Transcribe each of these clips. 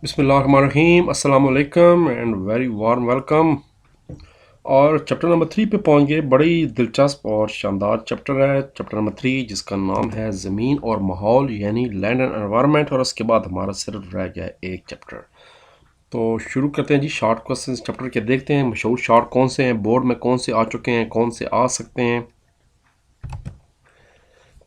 बिस्मिल्लाहिर्रहमानिर्रहीम अस्सलाम वालेकुम एंड वेरी वार्म वेलकम। और चैप्टर नंबर 3 पे पहुंच गए। बड़ी दिलचस्प और शानदार चैप्टर है चैप्टर नंबर 3, जिसका नाम है ज़मीन और माहौल यानी लैंड एंड एनवायरनमेंट। और उसके बाद हमारा सिर्फ रह गया है एक चैप्टर। तो शुरू करते हैं जी। शॉर्ट क्वेश्चन चैप्टर के देखते हैं मशहूर शॉर्ट कौन से हैं, बोर्ड में कौन से आ चुके हैं, कौन से आ सकते हैं।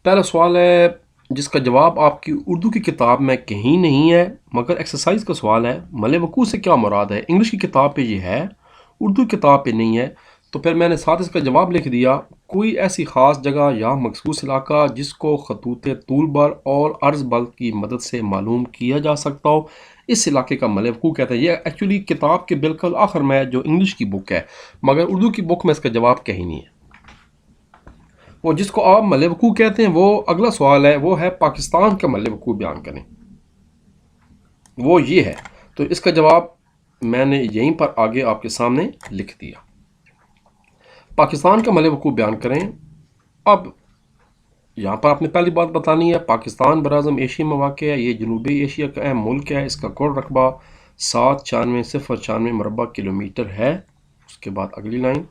पहला सवाल है जिसका जवाब आपकी उर्दू की किताब में कहीं नहीं है, मगर एक्सरसाइज का सवाल है। मले वकूफ़ से क्या मुराद है? इंग्लिश की किताब पे ये है, उर्दू किताब पे नहीं है। तो फिर मैंने साथ इसका जवाब लिख दिया, कोई ऐसी ख़ास जगह या मखसूस इलाका जिसको खतूत तूल बल और अर्ज़ बल की मदद से मालूम किया जा सकता हो, इस इलाके का मले वकूफ़ कहते हैं। ये एक्चुअली किताब के बिल्कुल आखिर में जो इंग्लिश की बुक है, मगर उर्दू की बुक में इसका जवाब कहीं नहीं है। वो जिसको आप मल्ल वकूफ़ कहते हैं, वो अगला सवाल है, वो है पाकिस्तान का मल्ल वकूफ़ बयान करें। वो ये है। तो इसका जवाब मैंने यहीं पर आगे आपके सामने लिख दिया। पाकिस्तान का मल्ल वकूफ़ बयान करें। अब यहाँ पर आपने पहली बात बतानी है, पाकिस्तान बराज़म एशिया में वाक़ है। ये जनूबी एशिया का अहम मुल्क है। इसका कुल रकबा 796,094 मुरबा किलोमीटर है। उसके बाद अगली लाइन,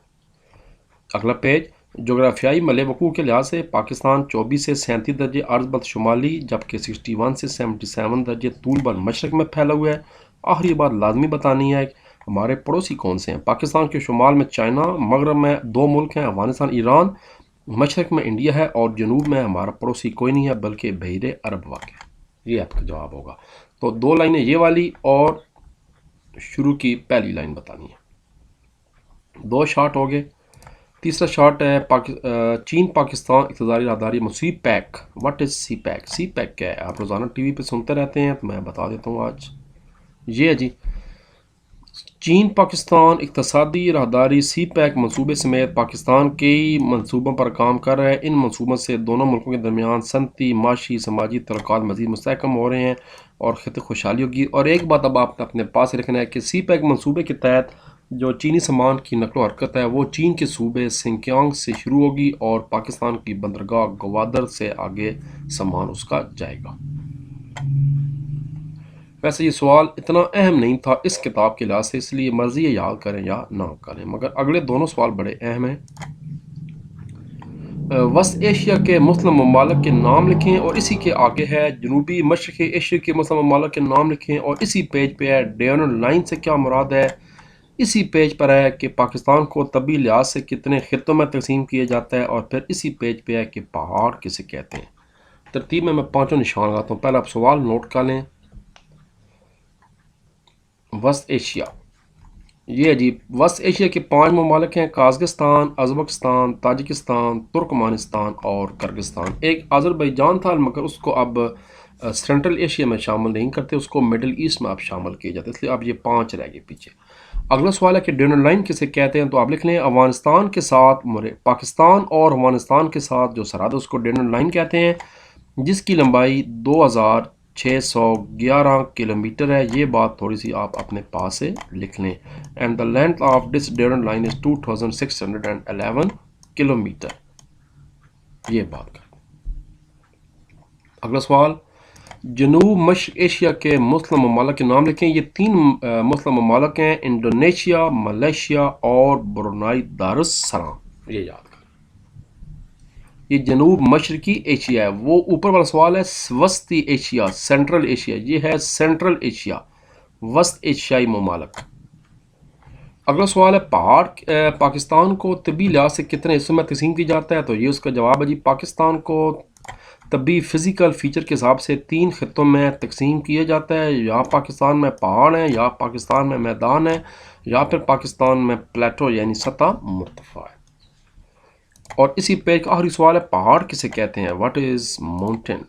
अगला पेज, जोग्राफियाई मल्ल वकूफ़ के लिहाज से पाकिस्तान 24 से 37 दर्जे अर्ज़ बल शुमाली, जबकि 61 से 77 दर्जे तूल बल मशरक़ में फैला हुआ है। आखिरी बात लाजमी बतानी है, हमारे पड़ोसी कौन से हैं। पाकिस्तान के शुमाल में चाइना, मगरब में दो मुल्क हैं, अफगानिस्तान ईरान, मशरक़ में इंडिया है, और जनूब में हमारा पड़ोसी कोई नहीं है बल्कि बहरे अरब वाक़ है। ये आपका जवाब होगा। तो दो लाइनें ये वाली और शुरू की पहली लाइन बतानी है। दो शार्ट हो गए। तीसरा शॉर्ट है चीन पाकिस्तान इक़्तिसादी राहदारी CPEC. What is CPEC? CPEC क्या है? आप रोज़ाना टीवी पे सुनते रहते हैं, तो मैं बता देता हूँ आज। ये है जी, चीन पाकिस्तान इक़्तिसादी राहदारी सी पैक मनसूबे समेत पाकिस्तान कई मनसूबों पर काम कर रहा है। इन मनसूबों से दोनों मुल्कों के दरमियान सनती, माशी, समाजी तल्लुकात मज़ीद मुस्तहकम हो रहे हैं और खित खुशहाली होगी। और एक बात अब आपने अपने पास रखना है कि सी पैक मनसूबे के तहत जो चीनी सामान की नकलो हरकत है, वो चीन के सूबे सिंकियांग से शुरू होगी और पाकिस्तान की बंदरगाह गवादर से आगे सामान उसका जाएगा। वैसे ये सवाल इतना अहम नहीं था इस किताब के लिहाज से, इसलिए मर्जी है याद करें या ना करें, मगर अगले दोनों सवाल बड़े अहम हैं। वस्त एशिया के मुस्लिम ममालिक के नाम लिखें, और इसी के आगे है जनूबी मशरक़ी एशिया के मुस्लिम ममालिक के नाम लिखें, और इसी पेज पे है डायगोनल लाइन से क्या मुराद है। इसी पेज पर है कि पाकिस्तान को तबी लिहाज से कितने खित्तों में तकसीम किया जाता है, और फिर इसी पेज पे है कि पहाड़ किसे कहते हैं। तरतीब में मैं पांचों निशान लगाता हूँ। पहला आप सवाल नोट कर लें। वस्त एशिया, ये जी वस्त एशिया के 5 ममालिक हैं, काज़ाकिस्तान, अज़बकिस्तान, ताजिकिस्तान, तुर्कमानिस्तान और किर्गिस्तान। एक अज़रबैजान था, मगर उसको अब सेंट्रल एशिया में शामिल नहीं करते, उसको मिडिल ईस्ट में अब शामिल किए जाते, इसलिए अब ये 5 रह गए पीछे। अगला सवाल है कि डायगोनल लाइन किसे कहते हैं। तो आप लिख लें, अफगानिस्तान के साथ पाकिस्तान और अफगानिस्तान के साथ जो सरहद है उसको डायगोनल लाइन कहते हैं, जिसकी लंबाई 2611 किलोमीटर है। ये बात थोड़ी सी आप अपने पास से लिख लें। And the length of this diagonal line is 2611 kilometre. ये बात कर। अगला सवाल, जनूब मशरक़ एशिया के मुस्लिम ममालिक के नाम लिखें। ये 3 मुस्लिम ममालिक हैं, इंडोनेशिया, मलेशिया और ब्रुनाई दारुस्सलाम। ये याद कर। ये जनूब मशरक़ी एशिया है। वो ऊपर वाला सवाल है वस्ती एशिया, सेंट्रल एशिया। ये है सेंट्रल एशिया, वस्त एशियाई ममालिक। अगला सवाल है पहाड़ पाकिस्तान को तबी लिहाज से कितने हिस्सों में तकसीम की जाता है। तो ये उसका जवाब है जी, पाकिस्तान को तभी फिज़िकल फीचर के हिसाब से 3 खित्तों में तकसीम किया जाता है। या पाकिस्तान में पहाड़ हैं, या पाकिस्तान में मैदान है, या फिर पाकिस्तान में प्लेटो यानी सतह मुर्तफ़ा है। और इसी पेज का आखिरी सवाल है, पहाड़ किसे कहते हैं? What is mountain?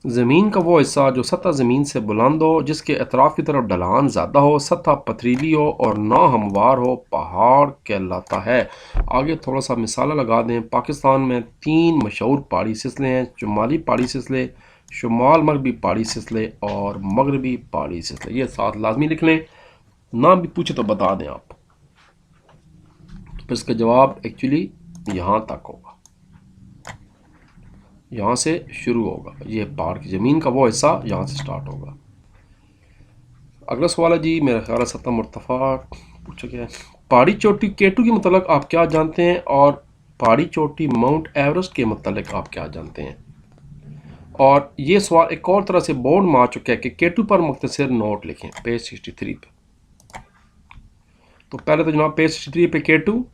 ज़मीन का वो हिस्सा जो सतह ज़मीन से बुलंद हो, जिसके अतराफ़ की तरफ ढलान ज़्यादा हो, सतह पथरीली हो और ना हमवार हो, पहाड़ कहलाता है। आगे थोड़ा सा मिसाल लगा दें। पाकिस्तान में 3 मशहूर पहाड़ी सिलसिले हैं, शुमाली पहाड़ी सिलसिले, शुमाल मगरबी पहाड़ी सिलसिले और मगरबी पहाड़ी सिलसिले। ये साथ लाजमी लिख लें, नाम भी पूछे तो बता दें आप। तो फिर इसका जवाब एक्चुअली यहाँ तक होगा, यहाँ से शुरू होगा। ये पहाड़ की ज़मीन का वो हिस्सा यहाँ से स्टार्ट होगा। अगला सवाल है जी, मेरा ख्याल है सतह मुर्तफ़ा पूछा गया है। पहाड़ी चोटी केटू के मतलब आप क्या जानते हैं, और पहाड़ी चोटी माउंट एवरेस्ट के मतलब आप क्या जानते हैं। और ये सवाल एक और तरह से बोर्ड में आ चुका है कि केटू पर मुख्तसर नोट लिखें, पेज 63 पे। तो पहले तो जनाब पेज 63 पे केटू,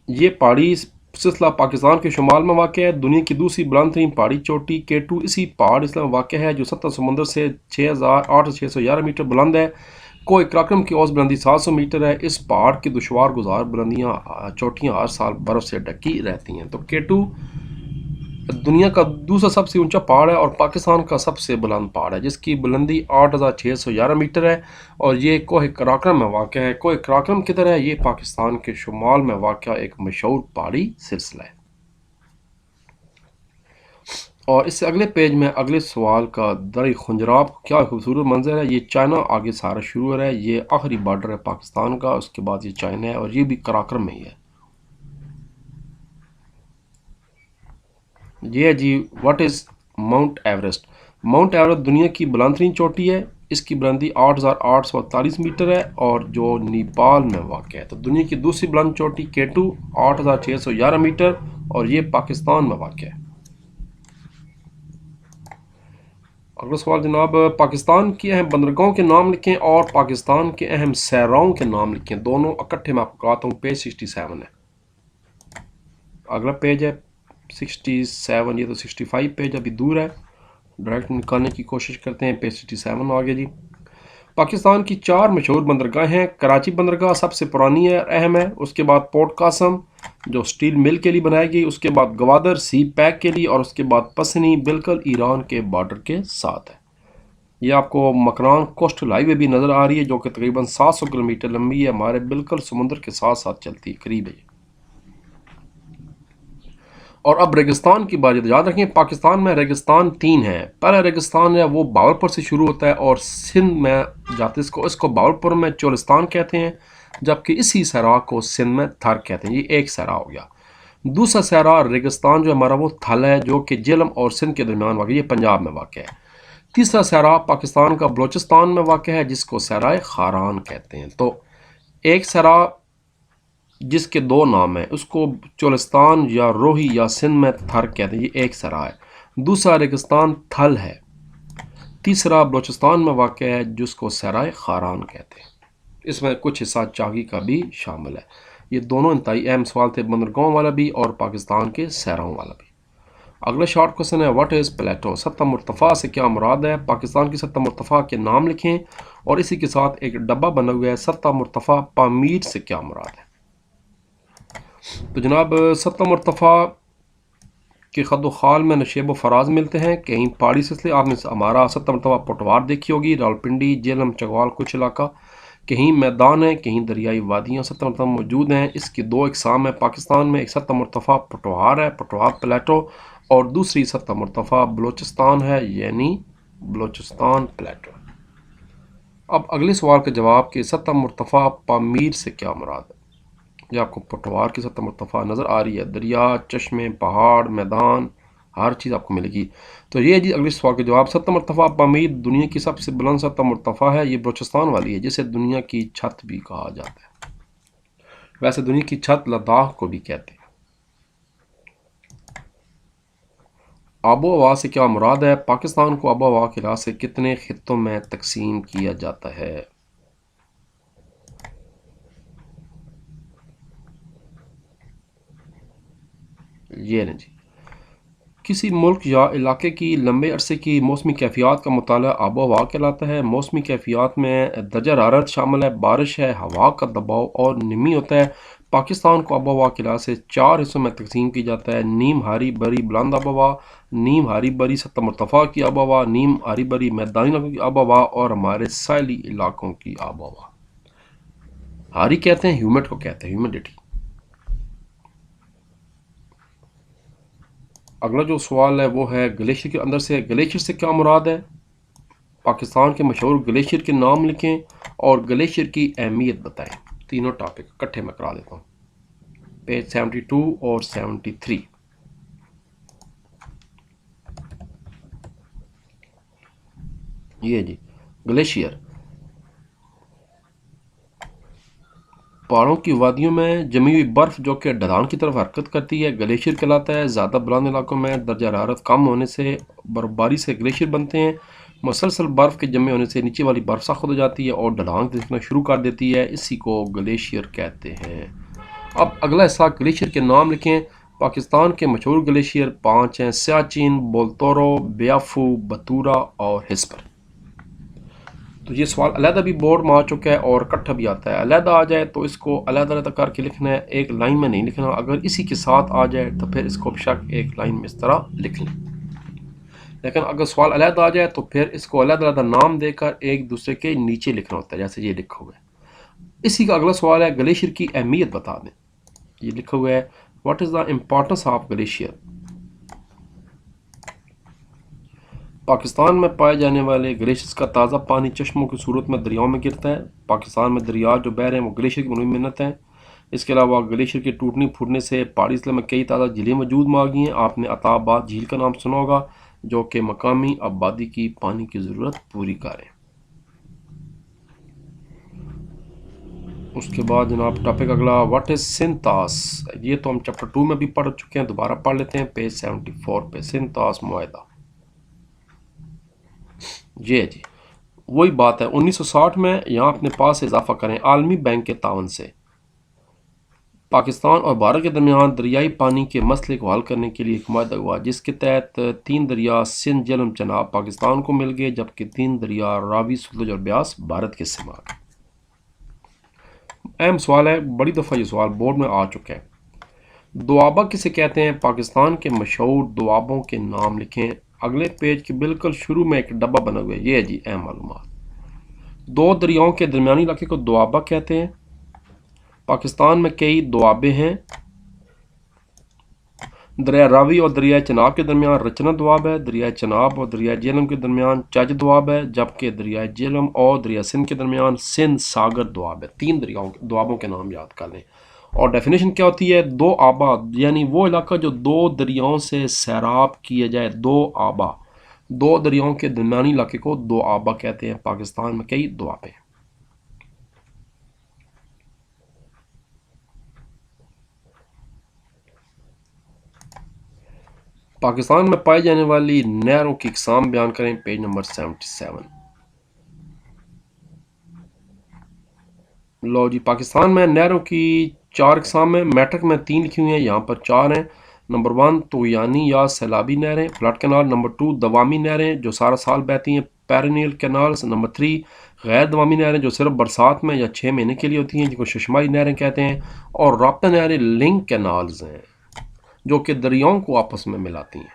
ये पहाड़ी सिलसिला पाकिस्तान के शुमाल में वाक़ है। दुनिया की दूसरी बुलंद तरीन पहाड़ी चोटी केटू इसी पहाड़ सिलसिला में वाक़ है, जो 70 समुंदर से 6,611 मीटर बुलंद है। कोई कराक्रम की औसत बुलंदी 700 मीटर है। इस पहाड़ की दुशवार गुजार बुलंदियाँ चोटियाँ हर साल बर्फ़ से ढकी रहती हैं। तो केटू दुनिया का दूसरा सबसे ऊंचा पहाड़ है और पाकिस्तान का सबसे बुलंद पहाड़ है, जिसकी बुलंदी 8,611 मीटर है। और ये कोह कराक्रम में वाक़ है। कोह कराक्रम किधर है? ये पाकिस्तान के शुमाल में वाक़ एक मशहूर पहाड़ी सिलसिला है। और इससे अगले पेज में अगले सवाल का दर खुंजराब, क्या खूबसूरत मंजर है। ये चाइना आगे सारा शुरू हो रहा है। ये आखिरी बॉर्डर है पाकिस्तान का, उसके बाद ये चाइना है, और ये भी कराक्रम में ही है। ये है जी, what is Mount Everest. Mount Everest दुनिया की बुलंद तरीन चोटी है। इसकी बुलंदी 8,848 मीटर है और जो नेपाल में वाक़ है। तो दुनिया की दूसरी बुलंद चोटी केटू 8,611 मीटर और ये पाकिस्तान में वाक़ है। अगला सवाल जनाब, पाकिस्तान की अहम बंदरगाहों के नाम लिखें और पाकिस्तान के अहम सैराओं के नाम लिखें। दोनों इकट्ठे मैं आपको कहता हूँ। पेज 67 है। अगला पेज है 67, ये तो 65 पेज अभी दूर है, डायरेक्ट निकालने की कोशिश करते हैं। पेज 67 आ गया जी। पाकिस्तान की 4 मशहूर बंदरगाहें हैं। कराची बंदरगाह सबसे पुरानी है और अहम है। उसके बाद पोर्ट कासम जो स्टील मिल के लिए बनाई गई, उसके बाद गवादर सी पैक के लिए, और उसके बाद पसनी बिल्कुल ईरान के बॉर्डर के साथ है। ये आपको मकरान कोस्टल हाईवे भी नज़र आ रही है, जो कि तकरीबन 700 किलोमीटर लंबी है। हमारे बिल्कुल समुद्र के साथ साथ चलती है, करीब है। और अब रेगिस्तान की बात याद रखें, पाकिस्तान में रेगिस्तान 3 है। पहला रेगिस्तान है वो बावलपुर से शुरू होता है और सिंध में जाते इसको बावलपुर में चोलिस्तान कहते हैं, जबकि इसी सहरा को सिंध में थर कहते हैं। ये एक सहरा हो गया। दूसरा सहरा रेगिस्तान जो हमारा वो थल है, जो कि जेलम और सिंध के दरमियान वाक़, ये पंजाब में वाक़ है। तीसरा सहरा पाकिस्तान का बलोचिस्तान में वाक़ है, जिसको सहरा खारान कहते हैं। तो एक सहरा जिसके दो नाम हैं, उसको चोलिस्तान या रोही या सिंध में थर कहते हैं। ये एक सरा है। दूसरा रेगिस्तान थल है। तीसरा बलोचिस्तान में वाक़ है, जिसको सराय खारान कहते हैं। इसमें कुछ हिस्सा चागी का भी शामिल है। ये दोनों इंतहाई अहम सवाल थे, बंदरगाहों वाला भी और पाकिस्तान के सहराओं वाला भी। अगला शॉर्ट क्वेश्चन है, व्हाट इज़ प्लेटो। सतह मुर्तफ़ा से क्या मुराद है। पाकिस्तान की सतह मुर्तफ़ा के नाम लिखें और इसी के साथ एक डब्बा बना हुआ है, सतह मुर्तफ़ा पामीर से क्या मुराद है। तो जनाब, सतह मुर्तफ़ा के खद खाल में नशेब व फराज मिलते हैं। कहीं पहाड़ी सिलसिले आपने हमारा सतह मुर्तफ़ा पटवार देखी होगी, रावलपिंडी जेलम चगवाल कुछ इलाका। कहीं मैदान है, कहीं दरियाई वादियाँ सतह मुर्तफ़ा मौजूद हैं। इसकी दो इकसाम है पाकिस्तान में, एक सतह मुर्तफ़ा पटवार है, पटवार प्लेटो, और दूसरी सतह मुर्तफ़ा बलोचिस्तान है, यानी बलोचिस्तान प्लेटो। अब अगले सवाल का जवाब कि सतह मुर्तफ़ा पामीर से क्या मुराद है। ये आपको पटवार की सतह मुर्तफ़ा नज़र आ रही है, दरिया, चश्मे, पहाड़, मैदान, हर चीज़ आपको मिलेगी। तो ये जी अगले सवाल का जवाब, सतह मुर्तफ़ा पामीर दुनिया की सबसे बुलंद सतह मुर्तफ़ा है। ये बलोचिस्तान वाली है, जिसे दुनिया की छत भी कहा जाता है। वैसे दुनिया की छत लद्दाख को भी कहते हैं। आबो हवा से क्या मुराद है। पाकिस्तान को आबो हवा के लिहाज से कितने खित्तों में तकसीम किया जाता है। ये नहीं जी, किसी मुल्क या इलाके की लंबे अरसे की मौसमी कैफियत का मुताला आबो हवा कहलाता है। मौसमी कैफियत में दर्जा हरारत शामिल है, बारिश है, हवा का दबाव और नमी होता है। पाकिस्तान को आबो हवा के लिहाज से 4 हिस्सों में तकसीम की जाता है। नीम हारी बरी बुलंद आबो हवा, नीम हारी बरी सतह मुर्तफ़ा की आबो हवा, नीम हारी बरी मैदानी इलाकों की आबो हवा, और हमारे साहली इलाकों की आबो हवा। हारी कहते हैं ह्यूमिड को, कहते हैं ह्यूमिडिटी। अगला जो सवाल है वो है ग्लेशियर के अंदर से, ग्लेशियर से क्या मुराद है। पाकिस्तान के मशहूर ग्लेशियर के नाम लिखें और ग्लेशियर की अहमियत बताएं। तीनों टॉपिक इकट्ठे मैं करा देता हूँ, पेज 72 और 73। ये जी ग्लेशियर, पहाड़ों की वादियों में जमी हुई बर्फ़ जो कि ढलान की तरफ हरकत करती है ग्लेशियर कहलाता है। ज़्यादा बुलंद इलाकों में दर्जा हरारत कम होने से बर्फबारी से ग्लेशियर बनते हैं। मुसलसल बर्फ़ के जमे होने से नीचे वाली बर्फ़ सख्त हो जाती है और ढलान दिखना शुरू कर देती है। इसी को ग्लेशियर कहते हैं। अब अगला हिस्सा ग्लेशियर के नाम लिखें। पाकिस्तान के मशहूर ग्लेशियर 5 हैं: सियाचिन, बोलतोरो, ब्याफू, बतूरा और हिस्पर। तो ये सवाल अलहदा भी बोर्ड में आ चुका है और इकट्ठा भी आता है। अलहदा आ जाए तो इसको अलहदा करके लिखना है, एक लाइन में नहीं लिखना। अगर इसी के साथ आ जाए तो फिर इसको बेशक एक लाइन में इस तरह लिख लें। लेकिन अगर सवाल अलहदा आ जाए तो फिर इसको अलहदा नाम देकर एक दूसरे के नीचे लिखना होता है, जैसे ये लिखा हुआ है। इसी का अगला सवाल है ग्लेशियर की अहमियत बता दें। ये लिखा हुआ है what is the importance of glacier. Pakistan में पाए जाने वाले ग्लेशियर्स का ताज़ा पानी चश्मों की सूरत में दरियाओं में गिरता है। पाकिस्तान में दरिया जो बह रहे हैं वो ग्लेशियर की बनवी मिन्नत हैं। इसके अलावा ग्लेशियर के टूटने फूटने से पहाड़ी इलाके में कई ताज़ा झीलें वजूद में आ गई हैं। आपने अताबाद झील का नाम सुना होगा जो कि मकामी आबादी की पानी की ज़रूरत पूरी करें। उसके बाद जनाब टॉपिक अगला व्हाट इज़ सिंतास। ये तो हम चैप्टर 2 में भी पढ़ चुके हैं, दोबारा पढ़ लेते हैं पेज 74 पे। सिंतास मुआहदा ये जी वही बात है। 1960 में यहाँ अपने पास इजाफा करें। आलमी बैंक के तावन से पाकिस्तान और भारत के दरमियान दरियाई पानी के मसले को हल करने के लिए एक माहदा हुआ जिसके तहत 3 दरिया सिंध, झेलम, चनाब पाकिस्तान को मिल गए, जबकि 3 दरिया रावी, सतलुज और ब्यास भारत के हिस्से में आ गए। अहम सवाल है, बड़ी दफ़ा ये सवाल बोर्ड में आ चुका है। दुआबा किसे कहते हैं? पाकिस्तान के मशहूर दुआबों के नाम लिखें। अगले पेज के बिल्कुल शुरू में एक डब्बा बना हुआ है, ये है जी अहम मालूमात। 2 दरियाओं के दरमियानी इलाके को दुआबा कहते हैं। पाकिस्तान में कई दुआबे हैं। दरिया रावी और दरिया चनाब के दरमियान रचना दुआब है। दरिया चनाब और दरिया झेलम के दरमियान चज दुआब है, जबकि दरिया झेलम और दरिया सिंध के दरमियान सिंध सागर दुआब है। 3 दरियाओं दुआबों के नाम याद कर लें। और डेफिनेशन क्या होती है? दो आबा यानी वो इलाका जो 2 दरियाओं से सैराब किया जाए। 2 आबा, 2 दरियाओं के दरमियानी इलाके को 2 आबा कहते हैं। पाकिस्तान में कई दुआबे। पाकिस्तान में पाई जाने वाली नहरों की इकसाम बयान करें, पेज नंबर 77। लो जी, पाकिस्तान में नहरों की 4 इकसाम है। मैट्रिक में 3 लिखी हुई हैं, यहाँ पर 4 हैं। नंबर 1 तोयानी या सैलाबी नहरें, फ्लड कैनाल। नंबर 2 दवामी नहरें जो सारा साल बहती हैं, पेरिनियल कैनाल्स। नंबर 3 गैर दवामी नहरें जो सिर्फ बरसात में या 6 महीने के लिए होती हैं, जिनको शशमाई नहरें कहते हैं। और राब्ता नहरें लिंक कैनाल्स हैं जो कि दरियाओं को आपस में मिलाती हैं।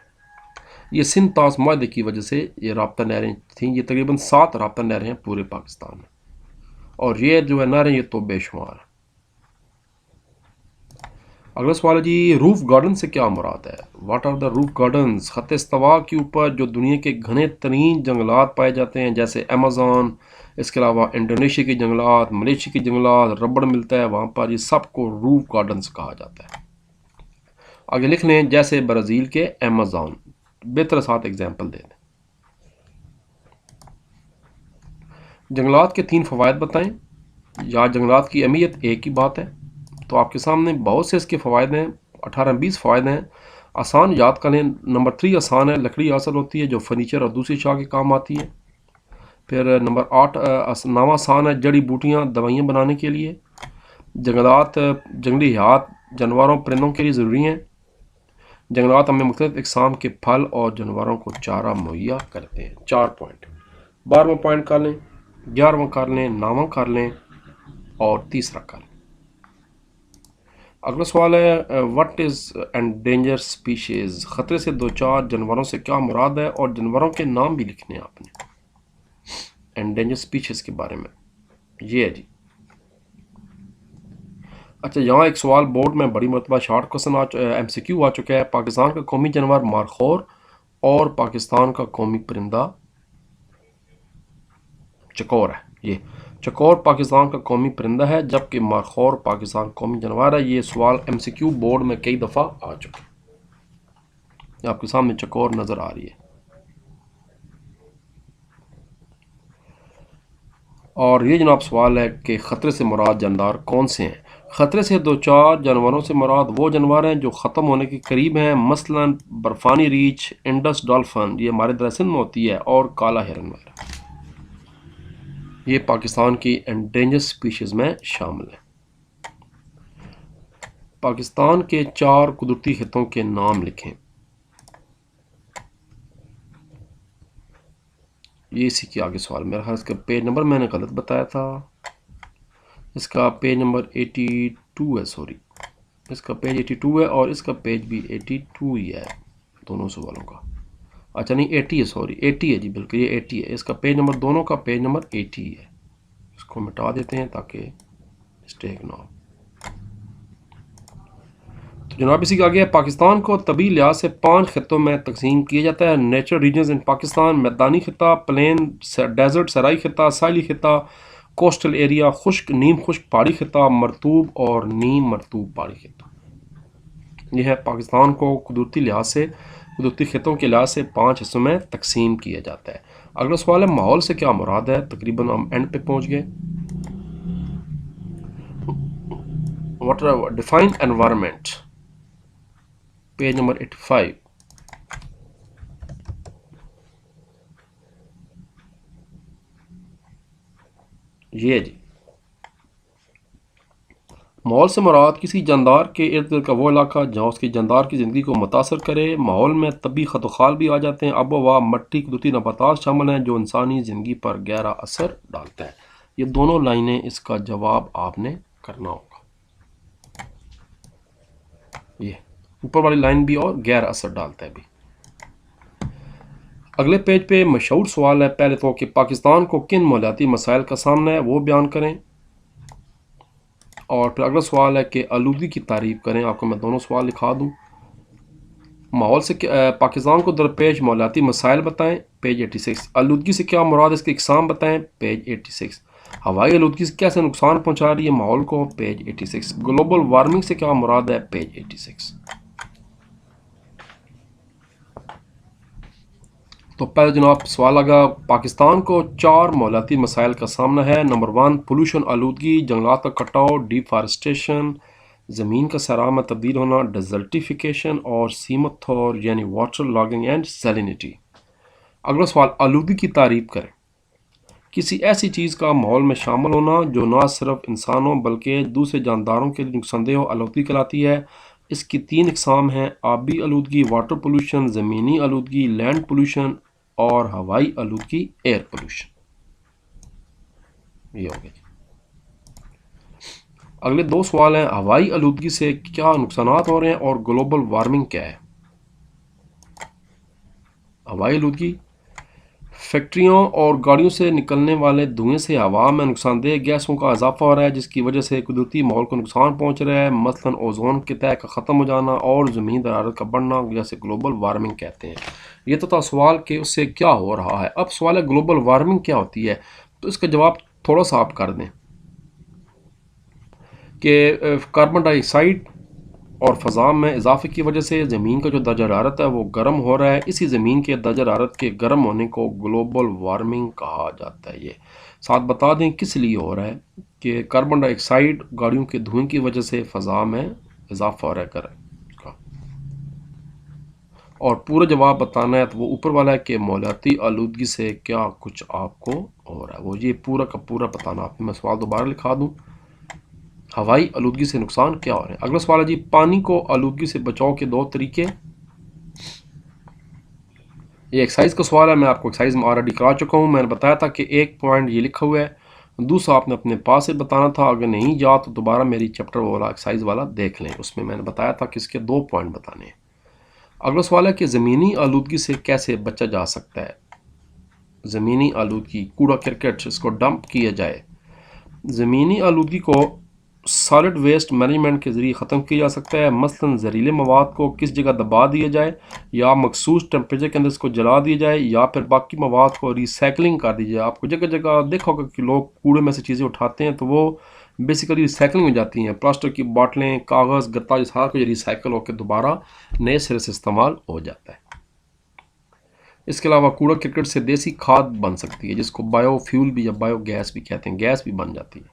ये सिंध तास मुआहदे की वजह से ये राब्ता नहरें थीं। ये तकरीबन 7 राब्ता नहरें हैं पूरे पाकिस्तान में, और ये जो है नहरें ये तो बेशुमार है। अगला सवाल है जी रूफ गार्डन से क्या मुराद है? What are the roof gardens? खत इस्तवा के ऊपर जो दुनिया के घने तरीन जंगलात पाए जाते हैं, जैसे अमेज़न, इसके अलावा इंडोनेशिया के जंगलात, मलेशिया के जंगलात, रबड़ मिलता है वहाँ पर, ये सबको रूफ गार्डन्स कहा जाता है। आगे लिख लें जैसे ब्राज़ील के अमेज़न। बेहतर साथ एग्जाम्पल दे दें। जंगलात के 3 फ़वाइद बताएं। या जंगलात की अहमियत एक ही बात है, तो आपके सामने बहुत से इसके फ़वाइद हैं, 18-20 फ़वाइद हैं। आसान याद कर लें। नंबर 3 आसान है, लकड़ी हासिल होती है जो फर्नीचर और दूसरी शाह के काम आती है। फिर नंबर 8 नाम आसान है, जड़ी बूटियाँ दवाइयाँ बनाने के लिए। जंगलात जंगली हयात जानवरों परिंदों के लिए ज़रूरी हैं। जंगलात हमें मुख्तलिफ इकसाम के फल और जानवरों को चारा मुहैया करते हैं। 4 पॉइंट। 12वां पॉइंट कर लें, 11वां कर लें, 9वां कर लें और 30वां कर लें। अगला सवाल है व्हाट इज़ एंडेंजर स्पीशीज़। ख़तरे से 2-4 जानवरों से क्या मुराद है? और जानवरों के नाम भी लिखने हैं आपने एंडेंजर स्पीशीज़ के बारे में। ये है जी। अच्छा, यहाँ एक सवाल बोर्ड में बड़ी मरतबा शॉर्ट क्वेश्चन MCQ आ चुका है। पाकिस्तान का कौमी जानवर मारखोर और पाकिस्तान का कौमी परिंदा चकोर है। ये चकोर पाकिस्तान का कौमी परिंदा है, जबकि मारखोर पाकिस्तान कौमी जानवर है। ये सवाल MCQ बोर्ड में कई दफ़ा आ चुका है। आपके सामने चकोर नज़र आ रही है। और ये जनाब सवाल है कि ख़तरे से मुराद जानदार कौन से हैं। ख़तरे से दो चार जानवरों से मुराद वो जानवर हैं जो ख़त्म होने के करीब हैं, मसलन बर्फ़ानी रीछ, इंडस डॉल्फिन, ये हमारे दरअसल में होती है, और काला हिरन वगैरह। ये पाकिस्तान की एंडेंजर स्पीशीज़ में शामिल है। पाकिस्तान के 4 कुदरती खितों के नाम लिखें। ये इसी के आगे सवाल, मेरा ख्याल इसका पेज नंबर मैंने गलत बताया था, इसका पेज नंबर 82 है, सॉरी, इसका पेज 82 है और इसका पेज भी 82 ही है दोनों सवालों का। अच्छा नहीं, 80 है, सॉरी 80 है जी, बिल्कुल ये 80 है। इसका पेज नंबर दोनों का पेज नंबर 80 है। इसको मिटा देते हैं ताकि मिस्टेक ना हो। तो जनाब इसी के आगे है, पाकिस्तान को तबी लिहाज से 5 खितों में तकसीम किया जाता है। नेचुरल रीजन्स इन पाकिस्तान, मैदानी खिता, प्लेन, डेजर्ट सराई खिता, साहिली खिता, कोस्टल एरिया, खुश्क नीम खुश्क पहाड़ी खिता, मरतूब और नीम मरतूब पहाड़ी खिता। यह है पाकिस्तान को कुदरती लिहाज से, कुदरती खितों के लिहाज से 5 हिस्सों में तकसीम किया जाता है। अगला सवाल है, माहौल से क्या मुराद है? तकरीबन हम एंड पे पहुंच गए। Water define environment, page number 85। ये जी, माहौल से मुराद किसी जानदार के इर्द गिर्द का वो इलाका जहाँ उसकी जानदार की ज़िंदगी को मुतासर करे। माहौल में तबी खतोखाल भी आ जाते हैं। आबो हवा, मट्टी, कुदरती नबातात शामिल हैं जो इंसानी ज़िंदगी पर गहरा असर डालता है। ये दोनों लाइनें, इसका जवाब आपने करना होगा। ये ऊपर वाली लाइन भी और गहरा असर डालता है भी। अगले पेज पे मशहूर सवाल है पहले तो कि पाकिस्तान को किन मालियाती मसाइल का सामना है वो बयान करें, और फिर अगला सवाल है कि आलूगी की तारीफ करें। आपको मैं दोनों सवाल लिखा दूं। माहौल से पाकिस्तान को दरपेश मालियाती मसाइल बताएं, पेज 86। आलूगी से क्या मुराद, इसकी इकसाम बताएं, पेज 86। हवाई आलूगी से कैसे नुकसान पहुंचा रही है माहौल को, पेज 86। ग्लोबल वार्मिंग से क्या मुराद है, पेज 86। तो पहले जनाब सवाल आगा, पाकिस्तान को 4 माहौलियाती मसाइल का सामना है। नंबर 1 पोल्यूशन आलूगी, जंगलात का कटाव, डिफारेस्टेशन, ज़मीन का सैराब में तब्दील होना, डेजर्टिफिकेशन, और सीमथोर यानी वाटर लॉगिंग एंड सैलिनिटी। अगला सवाल, आलूगी की तारीफ करें। किसी ऐसी चीज़ का माहौल में शामिल होना जो ना सिर्फ इंसानों बल्कि दूसरे जानदारों के लिए नुकसानदेह आलूगी कहलाती है। इसकी 3 इकसाम हैं, आबी आलूगी, वाटर पोल्यूशन, ज़मीनी आलूगी, लैंड पोल्यूशन, और हवाई आलूगी, एयर पोल्यूशन। ये हो गया। अगले 2 सवाल हैं, हवाई आलूगी से क्या नुकसान हो रहे हैं और ग्लोबल वार्मिंग क्या है। हवाई आलूगी, फैक्ट्रियों और गाड़ियों से निकलने वाले धुएं से हवा में नुकसानदेह गैसों का इजाफा हो रहा है जिसकी वजह से कुदरती माहौल को नुकसान पहुंच रहा है, मसलन ओजोन के तह का ख़त्म हो जाना और ज़मीन हरारत का बढ़ना, जैसे ग्लोबल वार्मिंग कहते हैं। ये तो था सवाल कि उससे क्या हो रहा है। अब सवाल है ग्लोबल वार्मिंग क्या होती है, तो इसका जवाब थोड़ा सा आप कर दें कि कार्बन डाइऑक्साइड और फ़ज़ा में इजाफे की वजह से ज़मीन का जो दर्जा हरारत है वो गर्म हो रहा है। इसी ज़मीन के दर्जा हरारत के गर्म होने को ग्लोबल वार्मिंग कहा जाता है। ये साथ बता दें किस लिए हो रहा है कि कार्बन डाइऑक्साइड, गाड़ियों के धुएं की वजह से फ़ज़ा में इजाफा हो रहा है का। और पूरा जवाब बताना है तो वो ऊपर वाला है कि माहौलियाती आलूगी से क्या कुछ आपको हो रहा है, वो ये पूरा का पूरा बताना। आपने मैं सवाल दोबारा लिखा दूँ, हवाई आलूगी से नुकसान क्या हो रहे हैं। अगला सवाल है जी, पानी को आलूगी से बचाव के 2 तरीके। ये एक्सरसाइज का सवाल है, मैं आपको एक्सरसाइज में ऑलरेडी करा चुका हूँ। मैंने बताया था कि एक पॉइंट ये लिखा हुआ है, दूसरा आपने अपने पास से बताना था। अगर नहीं याद तो दोबारा मेरी चैप्टर वाला एक्सरसाइज वाला देख लें, उसमें मैंने बताया था कि इसके 2 पॉइंट बताने हैं। अगला सवाल है कि ज़मीनी आलूगी से कैसे बचा जा सकता है। ज़मीनी आलूगी, कूड़ा करकट, इसको डंप किया जाए। ज़मीनी आलूगी को सॉलिड वेस्ट मैनेजमेंट के ज़रिए ख़त्म किया जा सकता है, मसलन जहरीले मवाद को किस जगह दबा दिया जाए या मखसूस टेम्परेचर के अंदर इसको जला दिया जाए, या फिर बाकी मवाद को रिसाइकलिंग कर दी जाए। आपको जगह जगह देखा होगा कि लोग कूड़े में से चीज़ें उठाते हैं तो वो बेसिकली रिसाइकलिंग हो जाती हैं। प्लास्टिक की बोतलें, कागज़, गत्ता, ये सारा कुछ रिसाइकल होकर दोबारा नए सिरे से इस्तेमाल हो जाता है। इसके अलावा कूड़ा करकट से देसी खाद बन सकती है जिसको बायोफ्यूल भी या बायोगैस भी कहते हैं, गैस भी बन जाती है।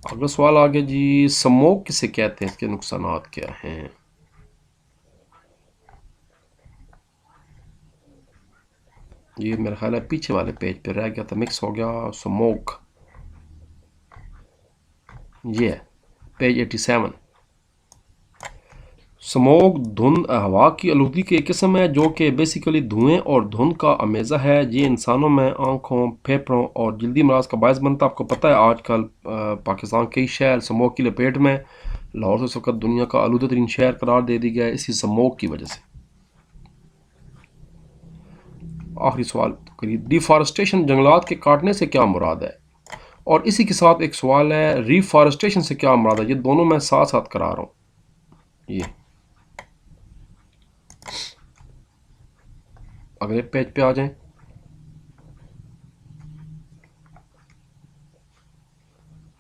अगला सवाल आ गया जी, स्मोक किसे कहते हैं, इसके नुकसानात क्या हैं। ये मेरा ख्याल है पीछे वाले पेज पे रह गया था, मिक्स हो गया। स्मोक ये है पेज 87। स्मोक धुंध हवा की आलूदगी की एक किस्म है जो कि बेसिकली धुएं और धुंध का अमेज़ा है। ये इंसानों में आँखों, फेफड़ों और जल्दी अमराज का बायस बनता है। आपको पता है आजकल पाकिस्तान कई शहर स्मोक की लपेट में। लाहौर तो इस वक्त दुनिया का आलूदा तरीन शहर करार दे दिया गया है इसी स्मोक की वजह से। आखिरी सवाल करिए, डिफॉरेस्टेशन जंगलात के काटने से क्या मुराद है। और इसी के साथ एक सवाल है, रिफॉरेस्टेशन से क्या मुराद है। ये दोनों मैं साथ साथ करा रहा हूँ। ये अगले पेज पे आ जाएं।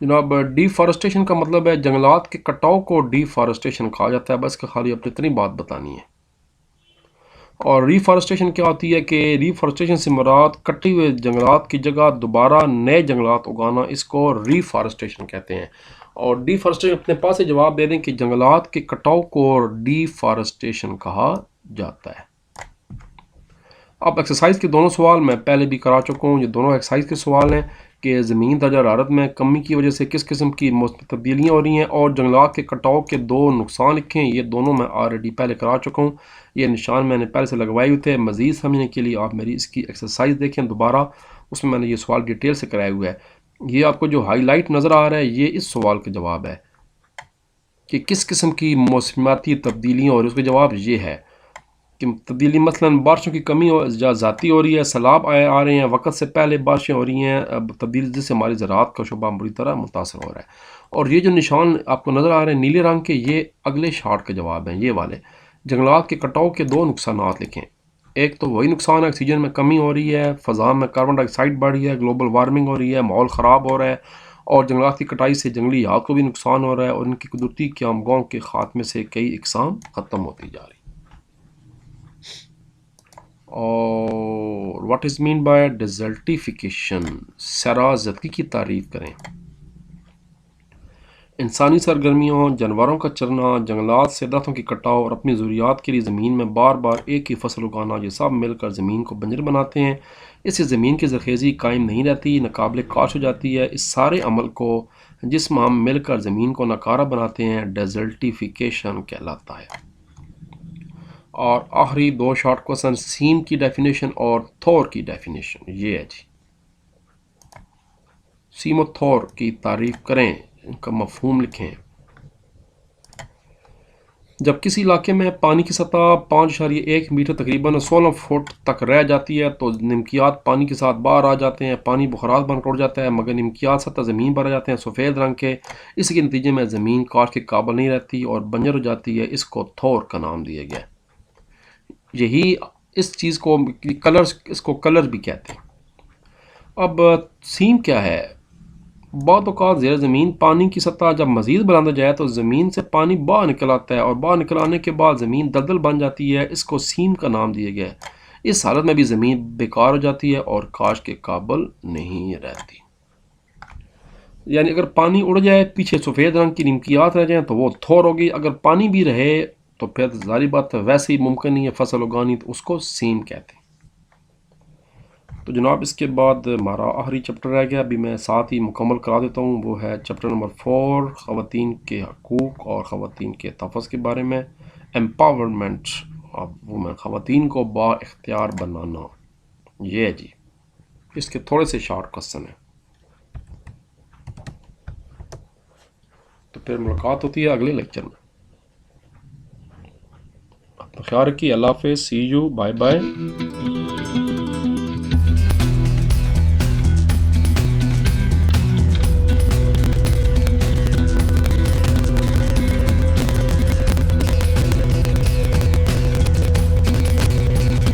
जनाब, डिफॉरेस्टेशन का मतलब है जंगलात के कटाव को डिफॉरेस्टेशन कहा जाता है। बस खाली अपनी इतनी बात बतानी है। और रिफॉरेस्टेशन क्या होती है कि रिफॉरेस्टेशन से मुराद कटे हुए जंगलात की जगह दोबारा नए जंगलात उगाना, इसको रिफॉरेस्टेशन कहते हैं। और डिफॉरेस्टेशन अपने पास से जवाब दे दें कि जंगलात के कटाव को डिफॉरेस्टेशन कहा जाता है। अब एक्सरसाइज के दोनों सवाल मैं पहले भी करा चुका हूँ। ये दोनों एक्सरसाइज के सवाल हैं कि ज़मीन दर्जा हरारत में कमी की वजह से किस किस्म की मौसमी तब्दीलियाँ हो रही हैं और जंगलात के कटाव के दो नुकसान लिखें। ये दोनों मैं ऑलरेडी पहले करा चुका हूँ। ये निशान मैंने पहले से लगवाए हुए थे। मज़ीद समझने के लिए आप मेरी इसकी एक्सरसाइज देखें दोबारा, उसमें मैंने ये सवाल डिटेल से कराया हुआ है। ये आपको जो हाईलाइट नज़र आ रहा है ये इस सवाल का जवाब है कि किस किस्म की मौसमियाती तब्दीलियाँ हो रही है। उसका जवाब ये है कि तब्दीली मसलन बारिशों की कमी ज़्यादती हो रही है, सैलाब आ रहे हैं, वक्त से पहले बारिशें हो रही हैं। अब तब्दीली जिससे हमारी ज़राअत का शुबा बुरी तरह मुतासर हो रहा है। और ये जो निशान आपको नज़र आ रहे हैं नीले रंग के, ये अगले शार्ट के जवाब हैं। ये वाले जंगलात के कटाव के दो नुकसान लिखें। एक तो वही नुकसान है, ऑक्सीजन में कमी हो रही है, फ़ज़ा में कार्बन डाइऑक्साइड बढ़ रही है, ग्लोबल वार्मिंग हो रही है, माहौल ख़राब हो रहा है। और जंगलात की कटाई से जंगली याद को भी नुकसान हो रहा है और इनकी कुदरती क़यामगाहों के ख़ात्मे से कई इकसाम ख़त्म होती जा रही है। और व्हाट इज़ मीन बाय डिज़र्टिफिकेशन, सराज़दगी की तारीफ़ करें। इंसानी सरगर्मियों, जानवरों का चरना, जंगलात से दरख्तों की कटाव और अपनी ज़रूरियात के लिए ज़मीन में बार बार एक ही फसल उगाना, ये सब मिलकर ज़मीन को बंजर बनाते हैं। इससे ज़मीन की ज़रख़ेज़ी कायम नहीं रहती, नाकाबिल काश हो जाती है। इस सारे अमल को जिसमें हम मिलकर ज़मीन को नाकारा बनाते हैं डेज़र्टिफिकेशन कहलाता है। और आखिरी दो शॉर्ट क्वेश्चन, सीम की डेफिनेशन और थोर की डेफिनेशन ये है जी। सीम और थोर की तारीफ करें, इनका मफहूम लिखें। जब किसी इलाके में पानी की सतह 5.1 मीटर तकरीबन 16 फुट तक रह जाती है तो निमकियात पानी के साथ बाहर आ जाते हैं। पानी बुखारात बनकर उड़ जाता है मगर निमकियात सतह ज़मीन पर आ जाते हैं सफ़ेद रंग के। इसके नतीजे में ज़मीन काट के काबिल नहीं रहती और बंजर हो जाती है। इसको थोर का नाम दिया गया। यही इस चीज़ को कलर्स, इसको कलर भी कहते हैं। अब सीम क्या है। बहुत औक़ात ज़ेर ज़मीन पानी की सतह जब मज़ीद बुलंद जाए तो ज़मीन से पानी बाहर निकल आता है और बाहर निकल आने के बाद ज़मीन दलदल बन जाती है। इसको सीम का नाम दिया गया है। इस हालत में भी ज़मीन बेकार हो जाती है और काश के काबिल नहीं रहती। यानी अगर पानी उड़ जाए, पीछे सफ़ेद रंग की निमकियात रह जाएँ तो वो थोर होगी। अगर पानी भी रहे तो फिर ज़ाहिर बात है वैसे ही मुमकिन नहीं है फसल उगानी, तो उसको सीम कहते हैं। तो जनाब इसके बाद हमारा आखिरी चैप्टर रह गया, अभी मैं साथ ही मुकम्मल करा देता हूँ। वो है चैप्टर नंबर 4, ख़वातीन के हकूक़ और ख़वातीन के तहफ़्फ़ुज़ के बारे में, एम्पावरमेंट ऑफ वुमेन, ख़वातीन को बाइख्तियार बनाना। ये है जी, इसके थोड़े से शॉर्ट क्वेश्चन हैं। तो फिर मुलाकात होती है अगले लेक्चर में। अपना ख्याल रखिए। अल्लाह हाफ़िज़, सी यू, बाय बाय।